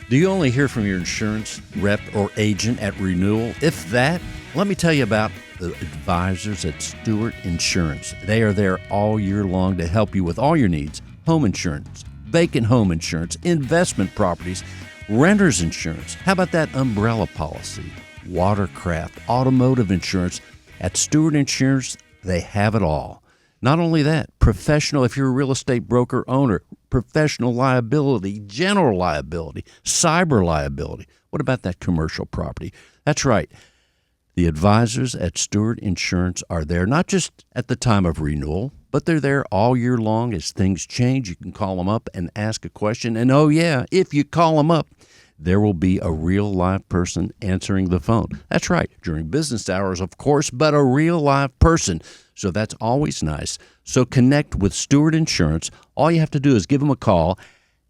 Do you only hear from your insurance rep or agent at renewal? If that, let me tell you about the advisors at Stewart Insurance. They are there all year long to help you with all your needs: home insurance, vacant home insurance, investment properties, renter's insurance. How about that umbrella policy? Watercraft, automotive insurance. At Stewart Insurance, they have it all. Not only that, professional, if you're a real estate broker owner, professional liability, general liability, cyber liability. What about that commercial property? That's right. The advisors at Stewart Insurance are there not just at the time of renewal, but they're there all year long. As things change, you can call them up and ask a question. And oh yeah, if you call them up, there will be a real live person answering the phone. That's right, during business hours, of course, but a real live person. So that's always nice. So connect with Stewart Insurance. All you have to do is give them a call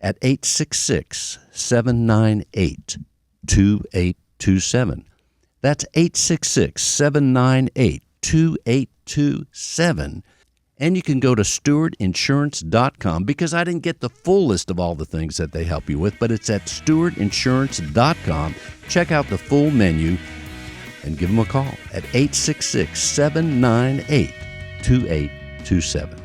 at 866-798-2827. That's 866-798-2827. And you can go to stewartinsurance.com, because I didn't get the full list of all the things that they help you with, but it's at stewartinsurance.com. Check out the full menu and give them a call at 866-798-2827.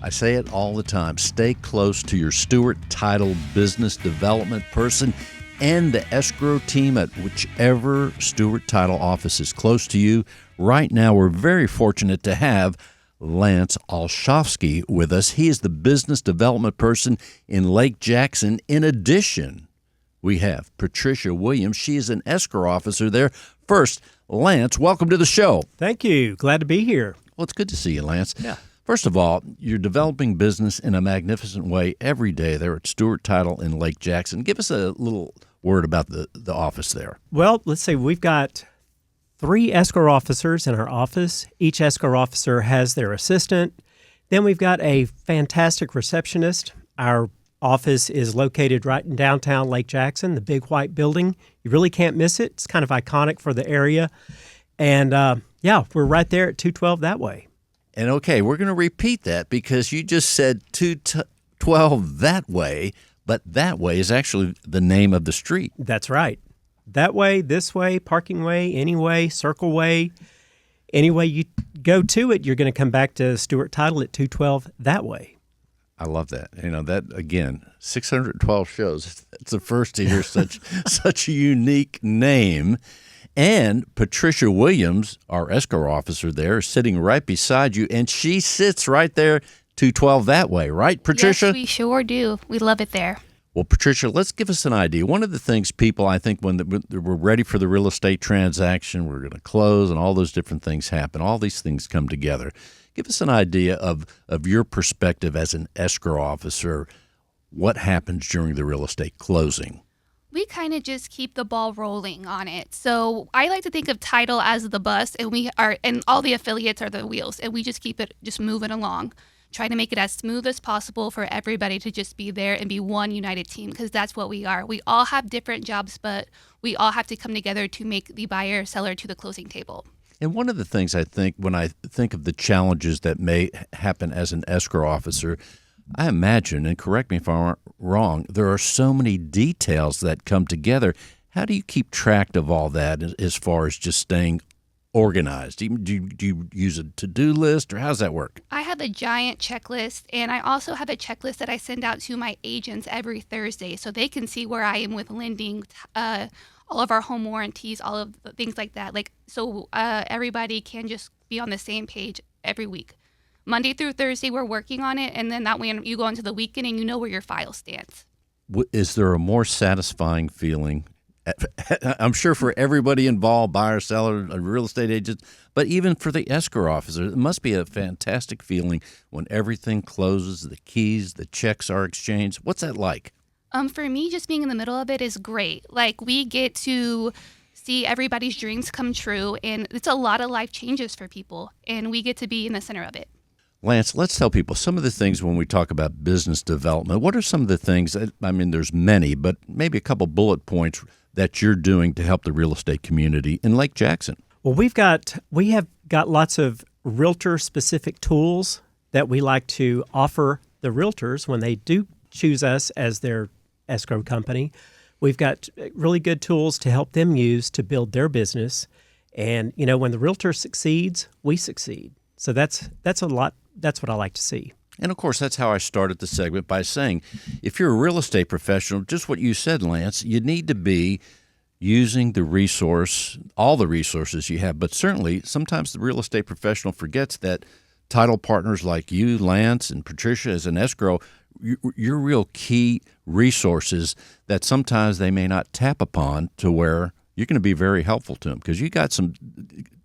I say it all the time. Stay close to your Stewart Title business development person and the escrow team at whichever Stewart Title office is close to you. Right now, we're very fortunate to have Lance Olszewski with us. He is the business development person in Lake Jackson. In addition, we have Patricia Williams. She is an escrow officer there. First, Lance, welcome to the show. Thank you. Glad to be here. Well, it's good to see you, Lance. Yeah. First of all, you're developing business in a magnificent way every day there at Stewart Title in Lake Jackson. Give us a little word about the office there. Well, let's say we've got 3 escrow officers in our office. Each escrow officer has their assistant. Then we've got a fantastic receptionist. Our office is located right in downtown Lake Jackson, the big white building. You really can't miss it. It's kind of iconic for the area. And we're right there at 212 that way. And okay, we're going to repeat that because you just said 212 that way, but that way is actually the name of the street. That's right. That way, this way, parking way, any way, circle way, any way you go to it, you're going to come back to Stewart Title at 212 that way. I love that. You know, that, again, 612 shows. It's the first to hear such a unique name. And Patricia Williams, our escrow officer there, is sitting right beside you, and she sits right there, 212 that way, right, Patricia? Yes, we sure do. We love it there. Well, Patricia, let's give us an idea. One of the things people, I think, when we're ready for the real estate transaction, we're going to close, and all those different things happen. All these things come together. Give us an idea of your perspective as an escrow officer. What happens during the real estate closing? We kind of just keep the ball rolling on it. So I like to think of Title as the bus, and all the affiliates are the wheels, and we just keep it just moving along. Try to make it as smooth as possible for everybody to just be there and be one united team, because that's what we are. We all have different jobs, but we all have to come together to make the buyer seller to the closing table. And one of the things I think when I think of the challenges that may happen as an escrow officer, I imagine, and correct me if I'm wrong, there are so many details that come together. How do you keep track of all that as far as just staying organized? Do you use a to-do list, or how does that work? I have a giant checklist, and I also have a checklist that I send out to my agents every Thursday so they can see where I am with lending, all of our home warranties, all of the things like that. So everybody can just be on the same page every week. Monday through Thursday, we're working on it, and then that way you go into the weekend and you know where your file stands. Is there a more satisfying feeling I'm sure for everybody involved, buyer, seller, real estate agent, but even for the escrow officer, it must be a fantastic feeling when everything closes, the keys, the checks are exchanged. What's that like? For me, just being in the middle of it is great. Like, we get to see everybody's dreams come true, and it's a lot of life changes for people, and we get to be in the center of it. Lance, let's tell people some of the things when we talk about business development. What are some of the things that, I mean, there's many, but maybe a couple bullet points that you're doing to help the real estate community in Lake Jackson? Well, we have got lots of realtor-specific tools that we like to offer the realtors when they do choose us as their escrow company. We've got really good tools to help them use to build their business. And, you know, when the realtor succeeds, we succeed. So that's a lot. That's what I like to see. And, of course, that's how I started the segment by saying if you're a real estate professional, just what you said, Lance, you need to be using the resource, all the resources you have. But certainly, sometimes the real estate professional forgets that title partners like you, Lance, and Patricia as an escrow, you're real key resources that sometimes they may not tap upon to where you're going to be very helpful to them because you got some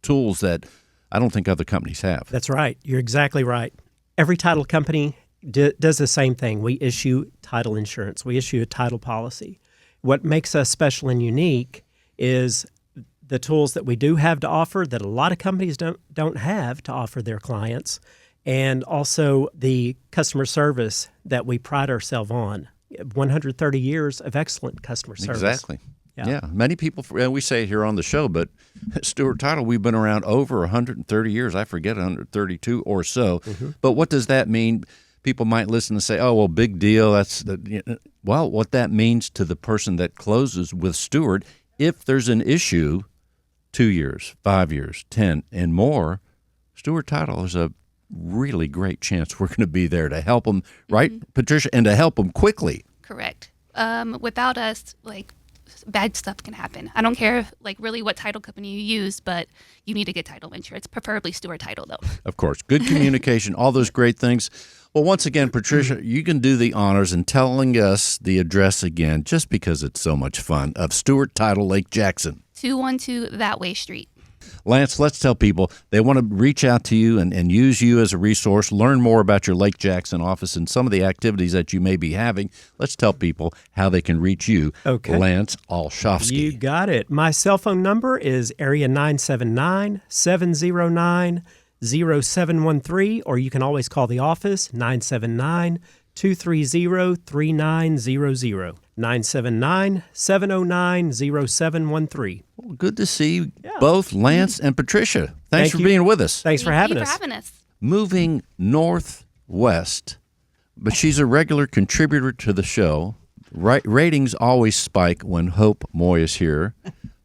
tools that I don't think other companies have. That's right. You're exactly right. Every title company does the same thing. We issue title insurance. We issue a title policy. What makes us special and unique is the tools that we do have to offer that a lot of companies don't have to offer their clients, and also the customer service that we pride ourselves on. 130 years of excellent customer service. Exactly. Yeah. Many people, we say it here on the show, but Stewart Title, we've been around over 130 years. I forget, 132 or so. Mm-hmm. But what does that mean? People might listen and say, oh, well, big deal. Well, what that means to the person that closes with Stewart, if there's an issue 2 years, 5 years, 10 and more, Stewart Title is a really great chance we're going to be there to help them, right, Patricia, and to help them quickly. Correct. Without us, bad stuff can happen. I don't care really what title company you use, but you need to get title insurance, preferably Stewart Title, though. Of course. Good communication, all those great things. Well, once again, Patricia, you can do the honors in telling us the address again, just because it's so much fun, of Stewart Title, Lake Jackson. 212 That Way Street. Lance, let's tell people they want to reach out to you and use you as a resource, learn more about your Lake Jackson office and some of the activities that you may be having. Let's tell people how they can reach you, Lance Olszewski. You got it. My cell phone number is area 979-709-0713, or you can always call the office, 979-230-3900. 979-709-0713. Well, good to see both Lance and Patricia. Thanks for being with us. Thanks for having us. Moving northwest, but she's a regular contributor to the show. Ratings always spike when Hope Moy is here.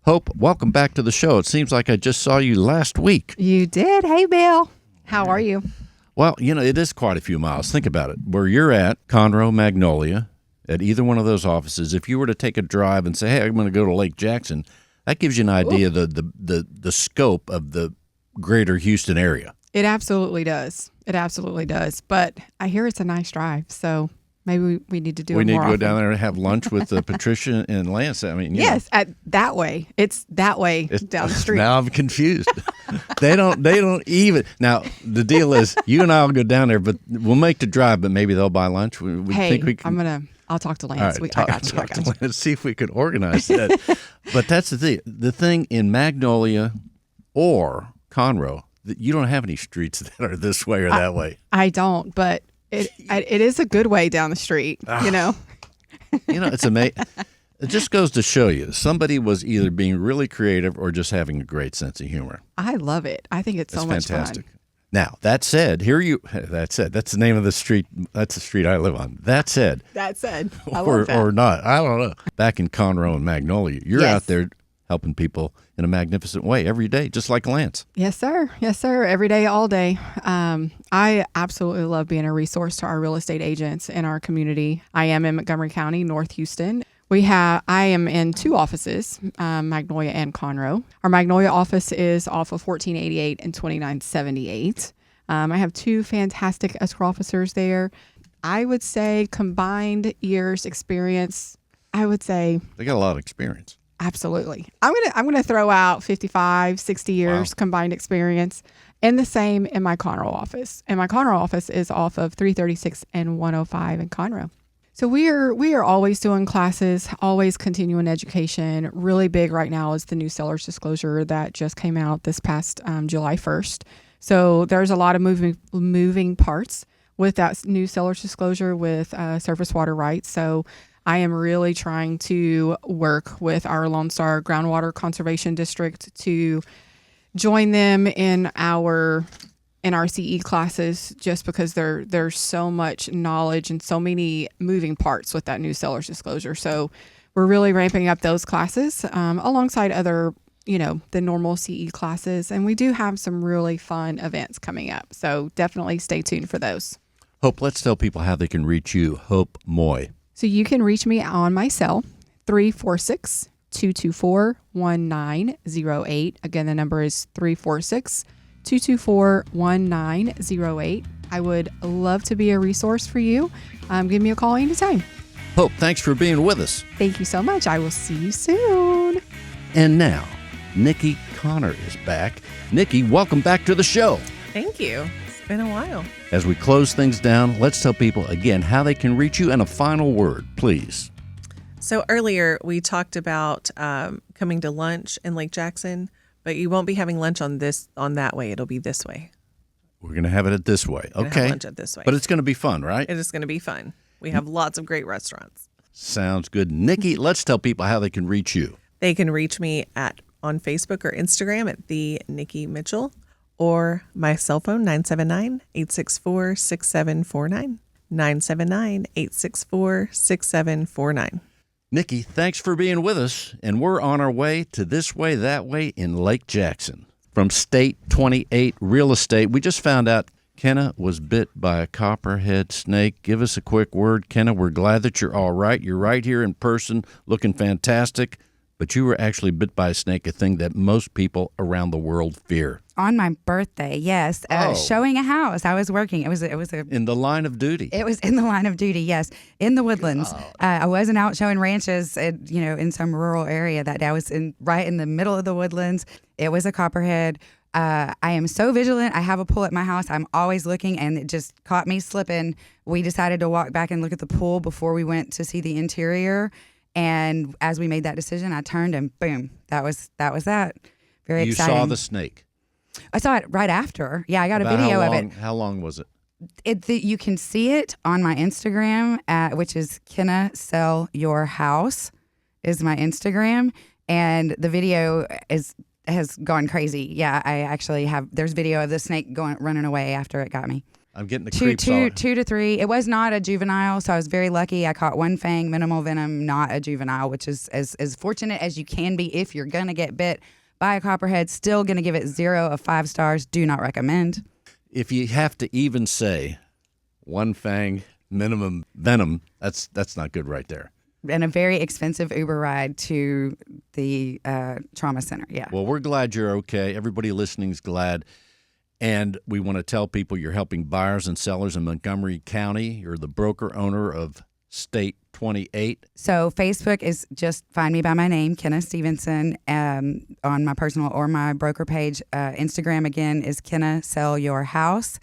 Hope, welcome back to the show. It seems like I just saw you last week. You did. Hey, Bill. How are you? Well, it is quite a few miles. Think about it. Where you're at, Conroe, Magnolia, at either one of those offices, if you were to take a drive and say, hey, I'm going to go to Lake Jackson, that gives you an idea of the scope of the greater Houston area. It absolutely does. It absolutely does. But I hear it's a nice drive, so maybe we need to do it more often. We need to go down there and have lunch with Patricia and Lance. I mean, yes, that way. It's that way down the street. Now I'm confused. They don't even. Now, the deal is you and I will go down there, but we'll make the drive, but maybe they'll buy lunch. I'll talk to Lance. Right, I got you. Let's see if we could organize that. But that's the thing. The thing in Magnolia or Conroe, you don't have any streets that are this way or that way. I don't, but it is a good way down the street, It's amazing. It just goes to show you somebody was either being really creative or just having a great sense of humor. I love it. I think it's so much fantastic. Fun. Now, that's the name of the street. That's the street I live on. That said. I love that. Or not. I don't know. Back in Conroe and Magnolia, you're out there helping people in a magnificent way every day, just like Lance. Yes, sir. Yes, sir. Every day, all day. I absolutely love being a resource to our real estate agents in our community. I am in Montgomery County, North Houston. I am in two offices, Magnolia and Conroe. Our Magnolia office is off of 1488 and 2978. I have two fantastic escrow officers there. I would say combined years experience, They got a lot of experience. Absolutely. I'm gonna throw out 55, 60 years combined experience, and the same in my Conroe office. And my Conroe office is off of 336 and 105 in Conroe. So we are always doing classes, always continuing education. Really big right now is the new seller's disclosure that just came out this past July 1st. So there's a lot of moving parts with that new seller's disclosure with surface water rights. So I am really trying to work with our Lone Star Groundwater Conservation District to join them in our CE classes, just because there's so much knowledge and so many moving parts with that new seller's disclosure. So we're really ramping up those classes alongside other, the normal CE classes. And we do have some really fun events coming up. So definitely stay tuned for those. Hope, let's tell people how they can reach you. Hope Moy. So you can reach me on my cell, 346-224-1908. Again, the number is 346-224-1908. I would love to be a resource for you. Give me a call anytime. Hope, thanks for being with us. Thank you so much. I will see you soon. And now, Nikki Connor is back. Nikki, welcome back to the show. Thank you. It's been a while. As we close things down, let's tell people again how they can reach you and a final word, please. So earlier we talked about coming to lunch in Lake Jackson, but you won't be having lunch on that way. It'll be this way. We're going to have it at this way. We're gonna have lunch at this way. But it's going to be fun, right? It is going to be fun. We have lots of great restaurants. Sounds good. Nikki, let's tell people how they can reach you. They can reach me on Facebook or Instagram at the Nikki Mitchell, or my cell phone, 979-864-6749. 979-864-6749. Nikki, thanks for being with us, and we're on our way to This Way, That Way in Lake Jackson. From State 28 Real Estate, we just found out Kenna was bit by a copperhead snake. Give us a quick word, Kenna. We're glad that you're all right. You're right here in person, looking fantastic, but you were actually bit by a snake, a thing that most people around the world fear. On my birthday, yes. Showing a house. I was working. It was in the line of duty. It was in the line of duty, yes. In the woodlands. I wasn't out showing ranches, in some rural area that day. I was right in the middle of the woodlands. It was a copperhead. I am so vigilant. I have a pool at my house. I'm always looking, and it just caught me slipping. We decided to walk back and look at the pool before we went to see the interior. And as we made that decision, I turned and boom, that was that. Very exciting. You saw the snake? I saw it right after. Yeah, I got a video of it. How long was it? You can see it on my Instagram, which is Kenna Sell Your House is my Instagram. And the video has gone crazy. Yeah, I actually there's video of the snake running away after it got me. I'm getting the creeps on. 2 to 3. It was not a juvenile, so I was very lucky. I caught one fang, minimal venom, not a juvenile, which is as fortunate as you can be if you're going to get bit by a copperhead. Still going to give it 0 of 5 stars. Do not recommend. If you have to even say one fang, minimum venom, that's not good right there. And a very expensive Uber ride to the trauma center, yeah. Well, we're glad you're okay. Everybody listening is glad. And we want to tell people you're helping buyers and sellers in Montgomery County. You're the broker owner of State 28. So Facebook is just find me by my name, Kenna Stevenson, on my personal or my broker page. Instagram, again, is Kenna Sell Your House,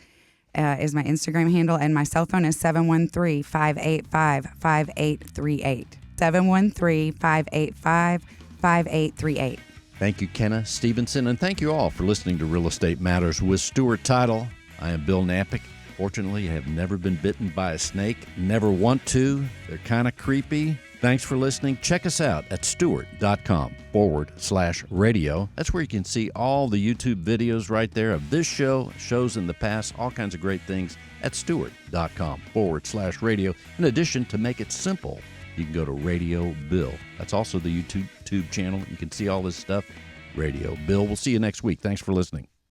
is my Instagram handle. And my cell phone is 713-585-5838. 713-585-5838. Thank you, Kenna Stevenson, and thank you all for listening to Real Estate Matters with Stewart Title. I am Bill Knapik. Fortunately, I have never been bitten by a snake. Never want to. They're kind of creepy. Thanks for listening. Check us out at stewart.com/radio. That's where you can see all the YouTube videos right there of this show, shows in the past, all kinds of great things at stewart.com/radio. In addition, to make it simple, you can go to Radio Bill. That's also the YouTube channel. You can see all this stuff. Radio Bill. We'll see you next week. Thanks for listening.